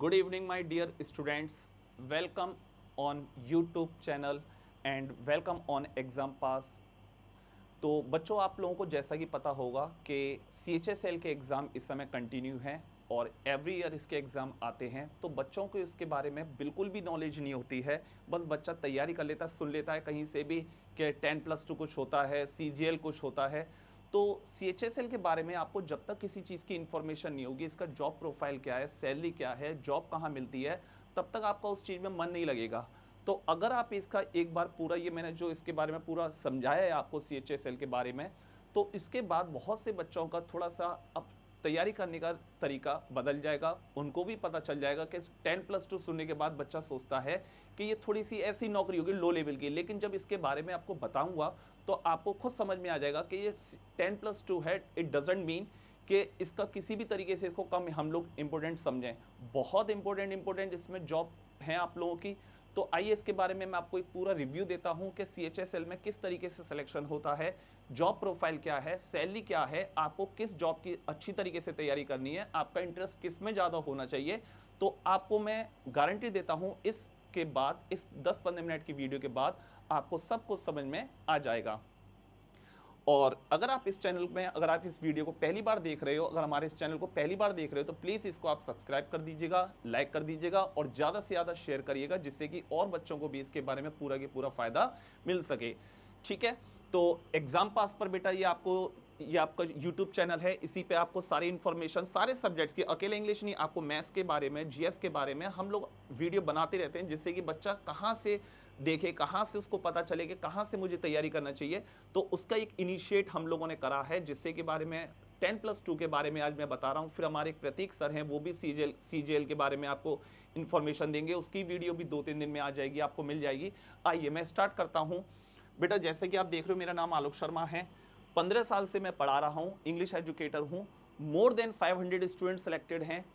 Good evening, my dear students. Welcome on YouTube channel and welcome on Exam Pass. तो बच्चों, आप लोगों को जैसा कि पता होगा कि CHSL के एग्ज़ाम इस समय कंटिन्यू हैं और एवरी ईयर इसके एग्ज़ाम आते हैं। तो बच्चों को इसके बारे में बिल्कुल भी नॉलेज नहीं होती है। बस बच्चा तैयारी कर लेता है, सुन लेता है कहीं से भी कि 10+2 कुछ होता है, CGL कुछ होता है। तो CHSL के बारे में आपको जब तक किसी चीज़ की इन्फॉर्मेशन नहीं होगी, इसका जॉब प्रोफाइल क्या है, सैलरी क्या है, जॉब कहाँ मिलती है, तब तक आपका उस चीज़ में मन नहीं लगेगा। तो अगर आप इसका एक बार पूरा, ये मैंने जो इसके बारे में पूरा समझाया है आपको CHSL के बारे में, तो इसके बाद बहुत से बच्चों का थोड़ा सा अब तैयारी करने का तरीका बदल जाएगा। उनको भी पता चल जाएगा कि 10+2 सुनने के बाद बच्चा सोचता है कि ये थोड़ी सी ऐसी नौकरी होगी लो लेवल की, लेकिन जब इसके बारे में आपको बताऊंगा तो आपको खुद समझ में आ जाएगा कि ये 10+2 है। इट डजेंट मीन कि इसका किसी भी तरीके से इसको कम हम लोग इम्पोर्टेंट समझें। बहुत इंपॉर्टेंट इसमें जॉब है आप लोगों की। तो आइए इसके बारे में मैं आपको एक पूरा रिव्यू देता हूं कि CHSL में किस तरीके से सिलेक्शन होता है, जॉब प्रोफाइल क्या है, सैलरी क्या है, आपको किस जॉब की अच्छी तरीके से तैयारी करनी है, आपका इंटरेस्ट किस में ज़्यादा होना चाहिए। तो आपको मैं गारंटी देता हूं इसके बाद, इस 10-15 मिनट की वीडियो के बाद आपको सब कुछ समझ में आ जाएगा। और अगर आप इस चैनल में, अगर आप इस वीडियो को पहली बार देख रहे हो, अगर हमारे इस चैनल को पहली बार देख रहे हो, तो प्लीज़ इसको आप सब्सक्राइब कर दीजिएगा, लाइक कर दीजिएगा और ज़्यादा से ज़्यादा शेयर करिएगा, जिससे कि और बच्चों को भी इसके बारे में पूरा के पूरा फ़ायदा मिल सके। ठीक है, तो एग्ज़ाम पास पर बेटा ये आपका यूट्यूब चैनल है। इसी पे आपको सारी इन्फॉर्मेशन, सारे सब्जेक्ट्स की, अकेले इंग्लिश नहीं, आपको मैथ्स के बारे में, GS के बारे में हम लोग वीडियो बनाते रहते हैं, जिससे कि बच्चा कहाँ से देखे, कहाँ से उसको पता चले कि कहाँ से मुझे तैयारी करना चाहिए। तो उसका एक इनिशिएट हम लोगों ने करा है, जिससे के बारे में 10+2 के बारे में आज मैं बता रहा हूँ। फिर हमारे एक प्रतीक सर हैं, वो भी CGL के बारे में आपको इन्फॉर्मेशन देंगे। उसकी वीडियो भी 2-3 दिन में आ जाएगी, आपको मिल जाएगी। आइए मैं स्टार्ट करता हूँ। बेटा जैसे कि आप देख रहे हो, मेरा नाम आलोक शर्मा है। 15 साल से मैं पढ़ा रहा हूँ, इंग्लिश एजुकेटर हूँ। मोर देन 500 स्टूडेंट सेलेक्टेड हैं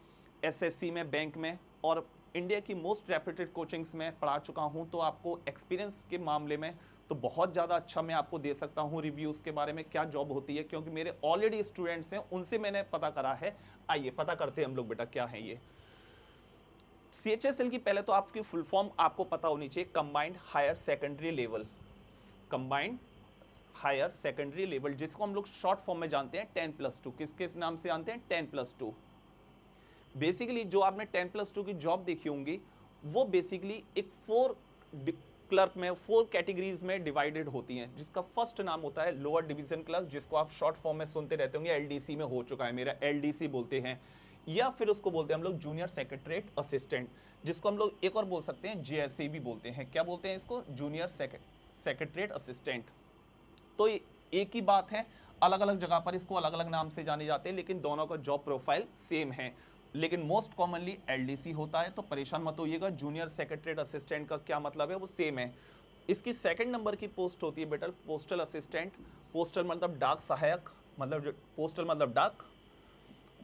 SSC में, बैंक में, और इंडिया की मोस्ट रेप्यूटेड कोचिंग्स में पढ़ा चुका हूं। तो आपको एक्सपीरियंस के मामले में तो बहुत ज़्यादा अच्छा मैं आपको दे सकता हूं रिव्यूज़ के बारे में, क्या जॉब होती है, क्योंकि मेरे ऑलरेडी स्टूडेंट्स हैं, उनसे मैंने पता करा है। आइए पता करते हैं हम लोग बेटा क्या है ये CHSL की। पहले तो आपकी फुल फॉर्म आपको पता होनी चाहिए, combined higher secondary level. Combined higher secondary level, जिसको हम लोग शॉर्ट फॉर्म में जानते हैं 10+2। किस नाम से जानते हैं? 10+2। बेसिकली जो आपने 10+2 की जॉब देखी होंगी, वो बेसिकली एक 4 क्लर्क में, 4 कैटेगरीज में डिवाइडेड होती हैं, जिसका फर्स्ट नाम होता है लोअर डिवीजन क्लर्क, जिसको आप शॉर्ट फॉर्म में सुनते रहते होंगे, LDC में हो चुका है मेरा, LDC बोलते हैं। या फिर उसको बोलते हैं हम लोग जूनियर सेक्रेटरीट असिस्टेंट, जिसको हम लोग एक और बोल सकते हैं JSA भी बोलते हैं। क्या बोलते हैं इसको? Junior secretariat assistant. तो एक ही बात है, अलग अलग जगह पर इसको अलग अलग नाम से जाने जाते हैं, लेकिन दोनों का जॉब प्रोफाइल सेम है। लेकिन मोस्ट कॉमनली LDC होता है, तो परेशान मत होइएगा। जूनियर सेक्रेटरीट असिस्टेंट का क्या मतलब है, वो सेम है। इसकी सेकंड नंबर की पोस्ट होती है बेटा पोस्टल असिस्टेंट। पोस्टल मतलब डाक सहायक, मतलब पोस्टल मतलब डाक,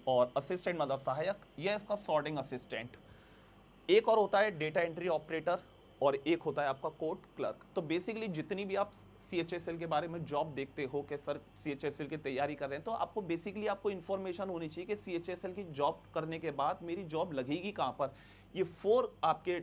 और असिस्टेंट मतलब सहायक। यह इसका सॉर्टिंग असिस्टेंट। एक और होता है डेटा एंट्री ऑपरेटर, और एक होता है आपका कोर्ट क्लर्क। तो बेसिकली जितनी भी आप CHSL के बारे में जॉब देखते हो कि सर CHSL की तैयारी कर रहे हैं, तो आपको बेसिकली आपको इन्फॉर्मेशन होनी चाहिए कि CHSL की जॉब करने के बाद मेरी जॉब लगेगी कहाँ पर। ये 4 आपके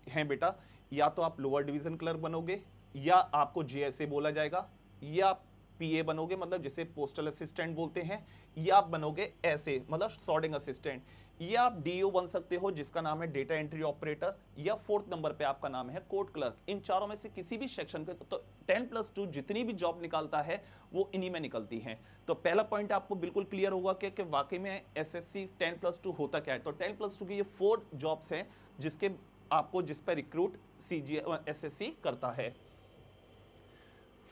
हैं बेटा। या तो आप लोअर डिवीजन क्लर्क बनोगे, या आपको JSA बोला जाएगा, या आप PA बनोगे, मतलब जिसे पोस्टल असिस्टेंट बोलते हैं, या आप बनोगे SA मतलब सॉर्टिंग असिस्टेंट, या आप DO बन सकते हो, जिसका नाम है डेटा एंट्री ऑपरेटर, या 4th नंबर पे आपका नाम है कोर्ट क्लर्क। इन चारों में से किसी भी सेक्शन पे तो 10+2 जितनी भी जॉब निकालता है वो इन्हीं में निकलती हैं। तो पहला पॉइंट आपको बिल्कुल क्लियर होगा कि वाकई में SSC 10+2 होता क्या है। तो 10+2 की ये 4 जॉब्स हैं जिसके आपको, जिस पर रिक्रूट SSC करता है।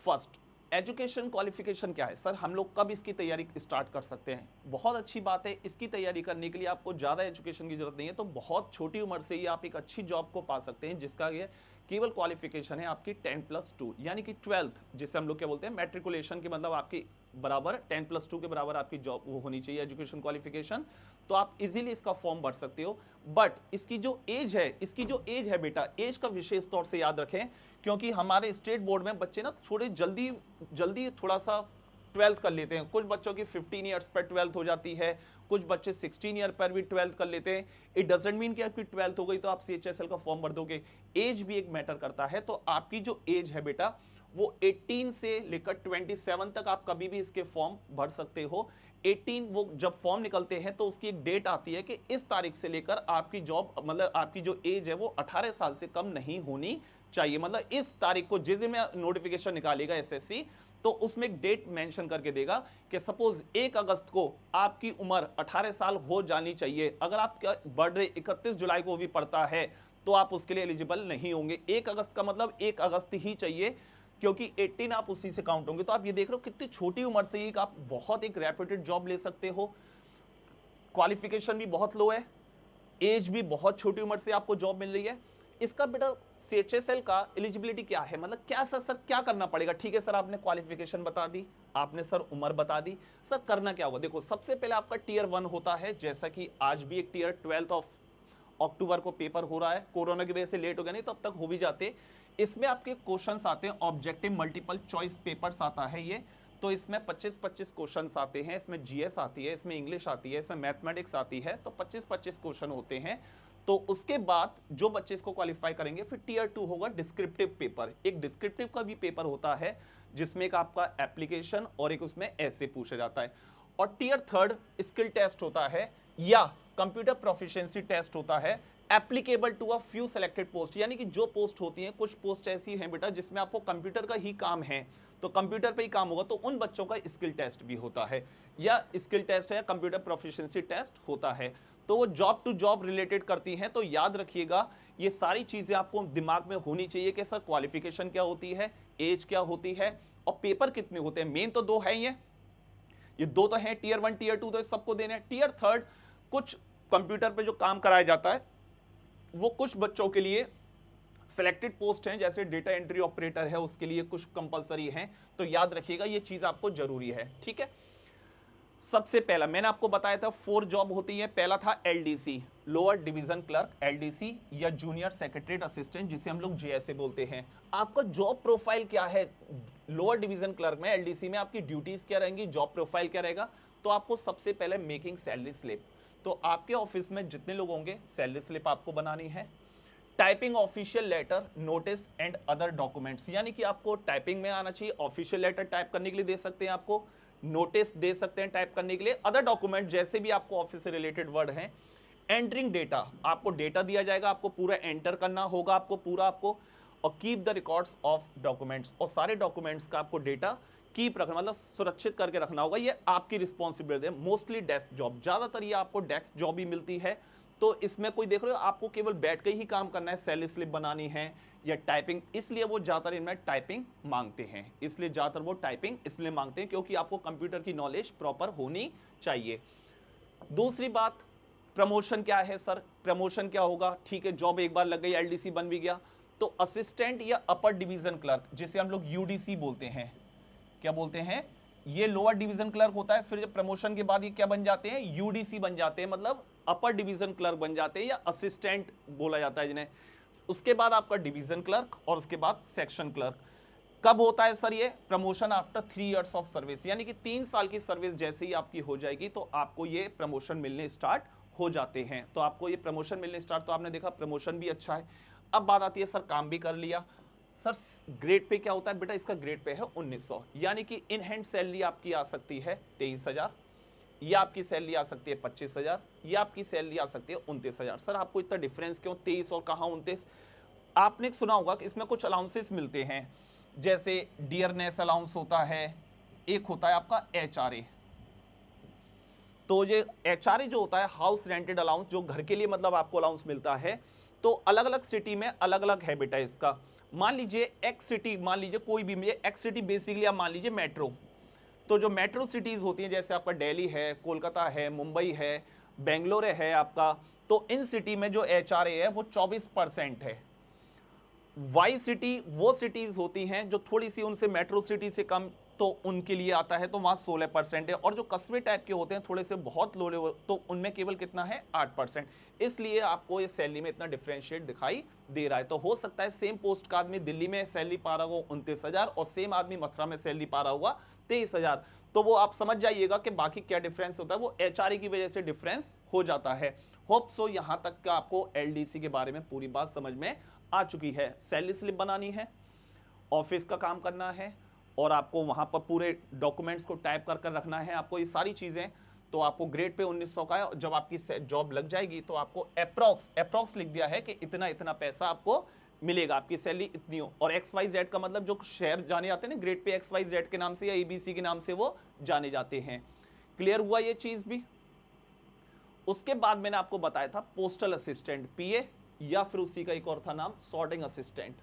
फर्स्ट, एजुकेशन क्वालिफिकेशन क्या है सर, हम लोग कब इसकी तैयारी स्टार्ट कर सकते हैं? बहुत अच्छी बात है, इसकी तैयारी करने के लिए आपको ज़्यादा एजुकेशन की जरूरत नहीं है। तो बहुत छोटी उम्र से ही आप एक अच्छी जॉब को पा सकते हैं, जिसका ये केवल क्वालिफिकेशन है आपकी 10+2, यानी कि 12th, जिसे हम लोग क्या बोलते हैं मैट्रिकुलेशन की, मतलब आपकी बराबर 10+2 के बराबर आपकी जॉब वो होनी चाहिए एजुकेशन क्वालिफिकेशन। तो आप इजीली इसका फॉर्म भर सकते हो। बट इसकी जो एज है बेटा, एज का विशेष तौर से याद रखें, क्योंकि हमारे स्टेट बोर्ड में बच्चे ना थोड़े जल्दी थोड़ा सा ट्वेल्थ कर लेते हैं, कुछ बच्चों की 15 ईयर्स पर ट्वेल्थ हो जाती है, कुछ बच्चे 16 ईयर पर भी ट्वेल्थ कर लेते हैं। इट डजंट मीन कि आपकी ट्वेल्थ हो गई तो आप CHSL का फॉर्म भर दोगे, एज भी एक मैटर करता है। तो आपकी जो एज है बेटा वो 18 से लेकर 27 तक आप कभी भी इसके फॉर्म भर सकते हो। 18 वो जब फॉर्म निकलते हैं तो उसकी एक डेट आती है कि इस तारीख से लेकर आपकी जॉब मतलब आपकी जो एज है वो 18 साल से कम नहीं होनी चाहिए। मतलब इस तारीख को जिस दिन में नोटिफिकेशन निकालेगा SSC तो उसमें एक डेट मेंशन करके देगा कि सपोज 1 अगस्त को आपकी उम्र 18 साल हो जानी चाहिए। अगर आपका बर्थडे 31 जुलाई को भी पड़ता है तो आप उसके लिए एलिजिबल नहीं होंगे। 1 अगस्त का मतलब 1 अगस्त ही चाहिए, क्योंकि 18 आप उसी से काउंट होंगे। तो आप ये देख रहे हो कितनी छोटी उम्र से ही आप बहुत एक रेप्यूटेड जॉब ले सकते हो, क्वालिफिकेशन भी बहुत लो है, एज भी बहुत छोटी उम्र से आपको जॉब मिल रही है। इसका बेटा CHSL का एलिजिबिलिटी क्या है, मतलब क्या सर क्या करना पड़ेगा? ठीक है सर, आपने क्वालिफिकेशन बता दी, आपने सर उम्र बता दी, सर करना क्या होगा? देखो सबसे पहले आपका टियर 1 होता है, जैसा कि आज भी एक टियर 12 ऑफ अक्टूबर को पेपर हो रहा है, कोरोना की वजह से लेट हो गया, नहीं तो अब तक हो भी जाते। इसमें आपके क्वेश्चंस आते हैं, ऑब्जेक्टिव मल्टीपल चॉइस पेपर्स आता है ये। तो इसमें 25-25 क्वेश्चंस आते हैं, इसमें GS आती है, इसमें इंग्लिश आती है, इसमें मैथमेटिक्स आती है। तो 25-25 क्वेश्चन होते हैं। तो उसके बाद जो बच्चे इसको क्वालिफाई करेंगे फिर टियर 2 होगा डिस्क्रिप्टिव पेपर। एक डिस्क्रिप्टिव का भी पेपर होता है जिसमें एक आपका एप्लीकेशन और एक उसमें ऐसे पूछा जाता है। और टियर 3 स्किल टेस्ट होता है या कंप्यूटर प्रोफिशिएंसी टेस्ट होता है, applicable to a few selected post. यानी कि जो पोस्ट होती हैं, कुछ पोस्ट ऐसी हैं बेटा जिसमें आपको कंप्यूटर का ही काम है, तो कंप्यूटर पे ही काम होगा, तो उन बच्चों का स्किल टेस्ट भी होता है, या स्किल टेस्ट है या कंप्यूटर प्रोफिशिएंसी टेस्ट होता है। तो वो जॉब टू जॉब रिलेटेड करती हैं। तो याद रखिएगा ये सारी चीजें आपको दिमाग में होनी चाहिए कि सर क्वालिफिकेशन क्या होती है, एज क्या होती है, और पेपर कितने होते हैं। मेन तो 2 है ये 2 तो हैं, टियर 1 टियर 2 तो सबको देने हैं। टियर 3 कुछ कंप्यूटर पे जो काम कराया जाता है वो कुछ बच्चों के लिए सिलेक्टेड पोस्ट हैं, जैसे डेटा एंट्री ऑपरेटर है, उसके लिए कुछ कंपलसरी हैं। तो याद रखिएगा ये चीज आपको जरूरी है, ठीक है। सबसे पहला मैंने आपको बताया था 4 जॉब होती है। पहला था LDC, lower division clerk, LDC या जूनियर सेक्रेटरीट असिस्टेंट, जिसे हम लोग JSA बोलते हैं। आपका जॉब प्रोफाइल क्या है लोअर डिवीजन क्लर्क में, LDC में आपकी ड्यूटीज क्या रहेंगी, जॉब प्रोफाइल क्या रहेगा? तो आपको सबसे पहले मेकिंग सैलरी स्लिप, तो आपके ऑफिस में जितने लोग होंगे सैलरी स्लिप आपको बनानी है। Typing official letter, notice and other documents, यानी कि आपको टाइपिंग में आना चाहिए। ऑफिशियल लेटर टाइप करने के लिए दे सकते हैं, आपको नोटिस दे सकते हैं टाइप करने के लिए, अदर डॉक्यूमेंट जैसे भी आपको ऑफिस से रिलेटेड वर्ड हैं। एंटरिंग डेटा, आपको डेटा दिया जाएगा, आपको पूरा एंटर करना होगा, आपको पूरा आपको। और keep the records of documents, और सारे डॉक्यूमेंट्स का आपको डेटा कीप रखना, मतलब सुरक्षित करके रखना होगा। ये आपकी रिस्पॉन्सिबिलिटी है। मोस्टली डेस्क जॉब, ज्यादातर ये आपको डेस्क जॉब ही मिलती है। तो इसमें कोई देख रहे हो आपको केवल बैठ के ही काम करना है, सैलरी स्लिप बनानी है या टाइपिंग, इसलिए वो ज्यादातर इनमें टाइपिंग मांगते हैं। इसलिए ज्यादातर वो टाइपिंग इसलिए मांगते हैं क्योंकि आपको कंप्यूटर की नॉलेज प्रॉपर होनी चाहिए। दूसरी बात, प्रमोशन क्या है सर, प्रमोशन क्या होगा? ठीक है, जॉब एक बार लग गई, LDC बन भी गया, तो असिस्टेंट या अपर डिवीजन क्लर्क, जिसे हम लोग UDC बोलते हैं, क्या बोलते हैं, ये लोअर डिवीजन क्लर्क होता है। फिर जब प्रमोशन के बाद ये क्या बन जाते हैं, UDC बन जाते हैं, मतलब अपर डिवीजन क्लर्क बन जाते हैं, या असिस्टेंट बोला जाता है जिन्हें। उसके बाद आपका डिवीजन क्लर्क और उसके बाद सेक्शन क्लर्क। कब होता है सर ये promotion? After 3 years of service, यानी कि 3 साल की सर्विस जैसे ही आपकी हो जाएगी तो आपको ये प्रमोशन मिलने स्टार्ट हो जाते हैं। तो आपको ये प्रमोशन मिलने स्टार्ट, तो आपने देखा प्रमोशन भी अच्छा है। अब बात आती है सर काम भी कर लिया, सर ग्रेड पे क्या होता है बेटा? इसका ग्रेड पे है 1900, यानी कि इन हैंड सैलरी आपकी आ सकती है 23,000, या आपकी सैलरी आ सकती है 25,000, या आपकी सैलरी आ सकती है 29,000। सर आपको इतना डिफरेंस क्यों, 23 और कहाँ 29? आपने सुना होगा कि इसमें कुछ अलाउंसेस मिलते हैं, जैसे डियरनेस अलाउंस होता है, एक होता है आपका HRA। तो ये HRA जो होता है हाउस रेंटेड अलाउंस, जो घर के लिए मतलब आपको अलाउंस मिलता है। तो अलग अलग सिटी में अलग अलग है बेटा इसका। मान लीजिए एक्स सिटी, मान लीजिए कोई भी, एक्स सिटी बेसिकली आप मान लीजिए मेट्रो। तो जो मेट्रो सिटीज होती हैं, जैसे आपका दिल्ली है, कोलकाता है, मुंबई है, बेंगलोर है आपका, तो इन सिटी में जो HRA है वो 24% है। वाई सिटी वो सिटीज होती हैं जो थोड़ी सी उनसे मेट्रो सिटी से कम, तो उनके लिए आता है, तो वहां 16% है। और जो कस्बे टाइप के होते हैं थोड़े से बहुत लो लेवल, तो उनमें केवल कितना है 8%। इसलिए आपको ये सैलरी में इतना डिफरेंशिएट दिखाई दे रहा है। तो हो सकता है सेम पोस्ट का आदमी दिल्ली में सैलरी पा रहा होगा 29,000 और सेम आदमी मथुरा में सैलरी पा रहा होगा 23,000। तो वो आप समझ जाइएगा कि बाकी क्या डिफरेंस होता है, वो एचआरए की वजह से डिफरेंस हो जाता है। होप सो यहां तक का आपको एलडीसी के बारे में पूरी बात समझ में आ चुकी है। सैलरी स्लिप बनानी है, ऑफिस का काम करना है, और आपको वहां पर पूरे डॉक्यूमेंट्स को टाइप कर कर रखना है, आपको ये सारी चीजें। तो आपको ग्रेड पे 1900 का है, जब आपकी जॉब लग जाएगी तो आपको अप्रॉक्स लिख दिया है कि इतना इतना पैसा आपको मिलेगा, आपकी सैलरी इतनी हो। और XYZ का मतलब जो शेयर जाने जाते हैं ना ग्रेड पे XYZ के नाम से या ABC के नाम से वो जाने जाते हैं। क्लियर हुआ ये चीज भी। उसके बाद मैंने आपको बताया था पोस्टल असिस्टेंट, PA, या फिर उसी का एक और था नाम सॉर्टिंग असिस्टेंट।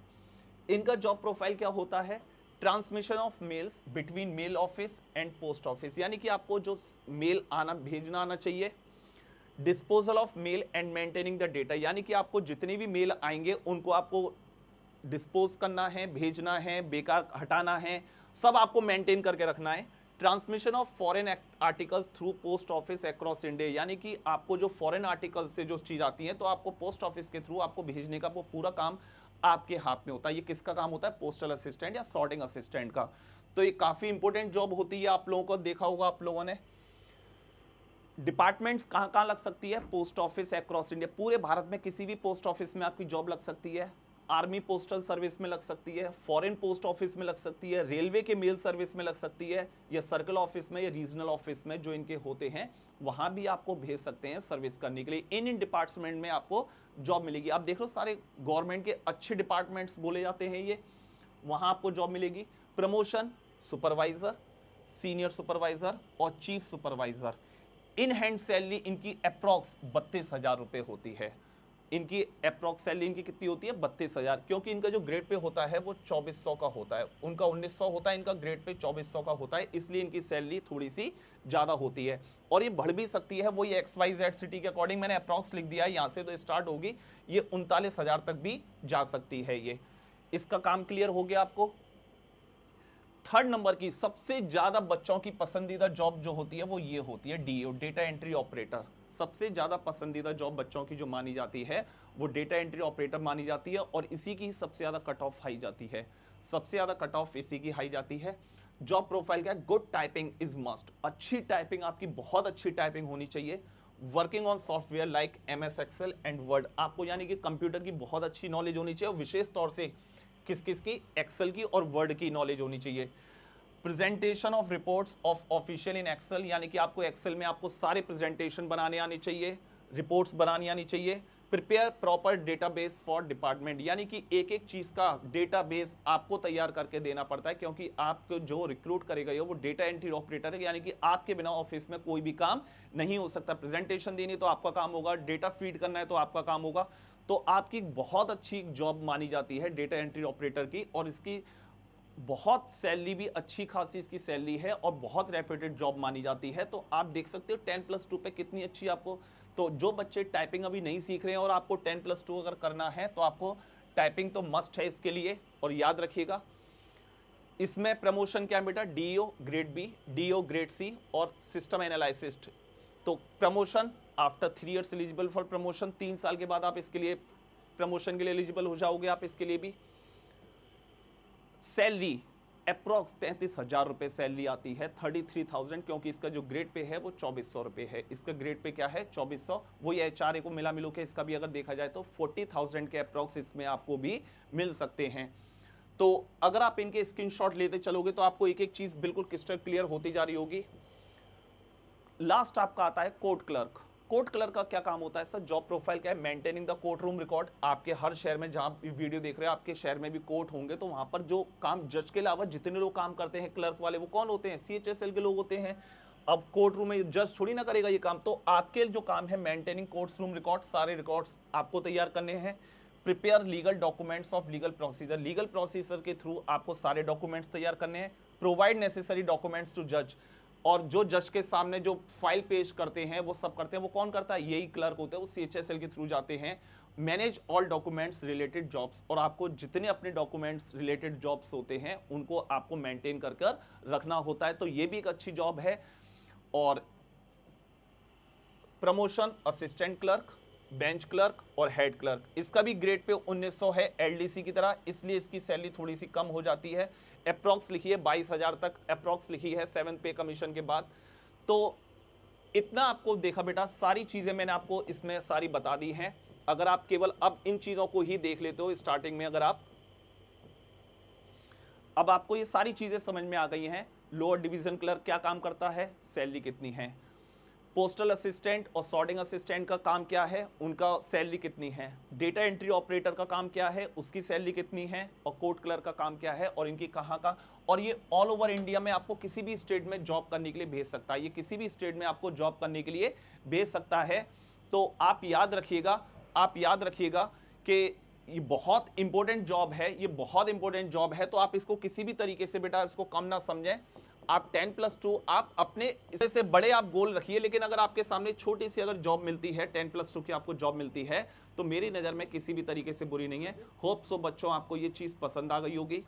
इनका जॉब प्रोफाइल क्या होता है, transmission of males between mail office and post office, यानी कि आपको जो मेल आना भेजना आना चाहिए, disposal of male and maintaining the data, यानी कि आपको जितने भी मेल आएंगे उनको आपको डिस्पोज करना है, भेजना है, बेकार हटाना है, सब आपको मेंटेन करके रखना है। Transmission of foreign articles through post office across India, यानी कि आपको जो फॉरेन आर्टिकल से जो चीज आती है तो आपको पोस्ट ऑफिस के थ्रू आपको भेजने का वो पूरा काम आपके हाथ में होता है। ये किसका काम होता है, पोस्टल असिस्टेंट या सॉर्टिंग असिस्टेंट का। तो ये काफी इंपॉर्टेंट जॉब होती है, आप लोगों को देखा होगा आप लोगों ने। डिपार्टमेंट्स कहाँ कहाँ लग सकती है, पोस्ट ऑफिस अक्रॉस इंडिया, पूरे भारत में किसी भी पोस्ट ऑफिस में आपकी जॉब लग सकती है। आर्मी पोस्टल सर्विस में लग सकती है, फॉरेन पोस्ट ऑफिस में लग सकती है, रेलवे के मेल सर्विस में लग सकती है, या सर्कल ऑफिस में या रीजनल ऑफिस में जो इनके होते हैं वहां भी आपको भेज सकते हैं सर्विस करने के लिए। इन डिपार्टमेंट में आपको जॉब मिलेगी। आप देख लो सारे गवर्नमेंट के अच्छे डिपार्टमेंट्स बोले जाते हैं ये, वहां आपको जॉब मिलेगी। प्रमोशन, सुपरवाइजर, सीनियर सुपरवाइजर और chief supervisor. In hand salary इनकी अप्रॉक्स 32,000 रुपए होती है। इनकी अप्रॉक्स सैलरी इनकी कितनी होती है, 32,000, क्योंकि इनका जो ग्रेड पे होता है वो 2400 का होता है, उनका 1900 होता है, इनका ग्रेड पे 2400 का होता है, इसलिए इनकी सैलरी थोड़ी सी ज्यादा होती है। और ये बढ़ भी सकती है, वो ये XYZ सिटी के अकॉर्डिंग मैंने अप्रॉक्स लिख दिया है, यहाँ से तो स्टार्ट होगी, ये 39,000 तक भी जा सकती है। ये इसका काम क्लियर हो गया आपको। थर्ड नंबर की सबसे ज्यादा बच्चों की पसंदीदा जॉब जो होती है वो ये होती है DO, डेटा एंट्री ऑपरेटर। सबसे ज्यादा पसंदीदा जॉब बच्चों की जो मानी जाती है वो डेटा एंट्री ऑपरेटर मानी जाती है, और इसी की सबसे ज्यादा कट ऑफ हाई जाती है, सबसे ज्यादा कट ऑफ इसी की हाई जाती है। जॉब प्रोफाइल क्या है, गुड टाइपिंग इज मस्ट, अच्छी टाइपिंग, आपकी बहुत अच्छी टाइपिंग होनी चाहिए। Working on software like MS Excel and Word, आपको यानी कि कंप्यूटर की बहुत अच्छी नॉलेज होनी चाहिए, और विशेष तौर से किस किस की, एक्सेल की और वर्ड की नॉलेज होनी चाहिए। Presentation of reports of official in Excel, यानी कि आपको एक्सेल में आपको सारे प्रेजेंटेशन बनाने आने चाहिए, रिपोर्ट्स बनानी आनी चाहिए। Prepare proper database for department, यानी कि एक एक चीज का डेटाबेस आपको तैयार करके देना पड़ता है, क्योंकि आपको जो रिक्रूट करेगा वो डेटा एंट्री ऑपरेटर है, यानी कि आपके बिना ऑफिस में कोई भी काम नहीं हो सकता। प्रेजेंटेशन देनी तो आपका काम होगा, डेटा फीड करना है तो आपका काम होगा। तो आपकी बहुत अच्छी जॉब मानी जाती है डेटा एंट्री ऑपरेटर की, और इसकी बहुत सैलरी भी अच्छी खासी इसकी सैलरी है, और बहुत रेप्यूटेड जॉब मानी जाती है। तो आप देख सकते हो 10+2 पे कितनी अच्छी आपको। तो जो बच्चे टाइपिंग अभी नहीं सीख रहे हैं और आपको 10+2 अगर करना है तो आपको टाइपिंग तो मस्ट है इसके लिए, और याद रखिएगा इसमें प्रमोशन क्या है बेटा, DO grade B, DO grade C और सिस्टम एनालिसिस्ट। तो promotion after 3 years eligible for promotion, 3 साल के बाद आप इसके लिए प्रमोशन के लिए एलिजिबल हो जाओगे आप इसके लिए भी। सैलरी अप्रॉक्स 33,000 रुपए सैलरी आती है, 33,000, क्योंकि इसका जो ग्रेड पे है वो 2400 रुपए है। इसका ग्रेड पे क्या है, 2400, वो ये HRA को मिला मिलो के इसका भी अगर देखा जाए तो 40,000 के अप्रॉक्स इसमें आपको भी मिल सकते हैं। तो अगर आप इनके स्क्रीनशॉट लेते चलोगे तो आपको एक एक चीज बिल्कुल क्रिस्टल क्लियर होती जा रही होगी। लास्ट आपका आता है कोर्ट क्लर्क। कोर्ट क्लर्क का क्या काम होता है सर, जॉब प्रोफाइल क्या है, maintaining the court room record. आपके हर शहर में जहां वीडियो देख रहे हैं आपके शहर में भी कोर्ट होंगे, तो वहां पर जो काम जज के अलावा जितने लोग काम करते हैं क्लर्क वाले, वो कौन होते हैं, CHSL के लोग होते हैं। अब कोर्ट रूम में जज थोड़ी ना करेगा ये काम, तो आपके जो काम है मेंटेनिंग कोर्ट रूम रिकॉर्ड, सारे रिकॉर्ड्स आपको तैयार करने हैं। Prepare legal documents of legal procedure, legal procedure के थ्रू आपको सारे डॉक्यूमेंट्स तैयार करने हैं। प्रोवाइड नेसेसरी डॉक्यूमेंट्स टू जज, और जो जज के सामने जो फाइल पेश करते हैं वो सब करते हैं, वो कौन करता है, यही क्लर्क होते हैं, वो CHSL के थ्रू जाते हैं। Manage all documents related jobs, और आपको जितने अपने डॉक्यूमेंट्स रिलेटेड जॉब्स होते हैं उनको आपको मेंटेन कर कर रखना होता है, तो ये भी एक अच्छी जॉब है। और promotion assistant clerk, bench clerk और हेड क्लर्क। इसका भी ग्रेड पे 1900 है एलडीसी की तरह, इसलिए इसकी सैलरी थोड़ी सी कम हो जाती है। अप्रॉक्स लिखी है 22,000 तक, अप्रॉक्स लिखी है 7th पे कमीशन के बाद। तो इतना आपको देखा बेटा, सारी चीजें मैंने आपको इसमें सारी बता दी हैं। अगर आप केवल अब इन चीजों को ही देख लेते हो स्टार्टिंग में, अगर आप अब आपको ये सारी चीजें समझ में आ गई हैं। लोअर डिवीजन क्लर्क क्या काम करता है, सैलरी कितनी है, पोस्टल असिस्टेंट और सॉर्टिंग असिस्टेंट का काम क्या है, उनका सैलरी कितनी है, डेटा एंट्री ऑपरेटर का काम क्या है, उसकी सैलरी कितनी है, और कोर्ट क्लर्क का काम क्या है और इनकी कहाँ का। और ये ऑल ओवर इंडिया में आपको किसी भी स्टेट में जॉब करने के लिए भेज सकता है, ये किसी भी स्टेट में आपको जॉब करने के लिए भेज सकता है। तो आप याद रखिएगा कि ये बहुत इंपॉर्टेंट जॉब है, ये बहुत इंपॉर्टेंट जॉब है। तो आप इसको किसी भी तरीके से बेटा इसको कम ना समझें। आप 10+2 आप अपने इससे से बड़े आप गोल रखिए, लेकिन अगर आपके सामने छोटी सी अगर जॉब मिलती है 10+2 की आपको जॉब मिलती है, तो मेरी नज़र में किसी भी तरीके से बुरी नहीं है। होप सो बच्चों आपको ये चीज़ पसंद आ गई होगी।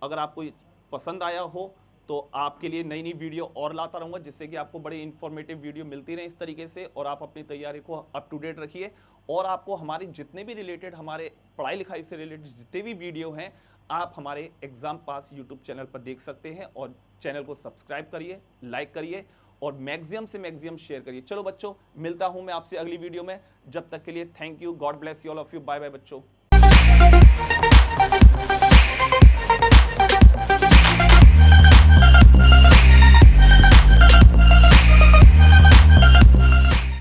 अगर आपको ये पसंद आया हो तो आपके लिए नई नई वीडियो और लाता रहूँगा, जिससे कि आपको बड़ी इन्फॉर्मेटिव वीडियो मिलती रहे इस तरीके से, और आप अपनी तैयारी को अप टू डेट रखिए। और आपको हमारे जितने भी रिलेटेड, हमारे पढ़ाई लिखाई से रिलेटेड जितने भी वीडियो हैं, आप हमारे एग्जाम पास यूट्यूब चैनल पर देख सकते हैं। और चैनल को सब्सक्राइब करिए, लाइक करिए और मैक्सिमम से मैक्सिमम शेयर करिए। चलो बच्चों, मिलता हूं मैं आपसे अगली वीडियो में। जब तक के लिए thank you, God bless you all of you, bye bye बच्चों।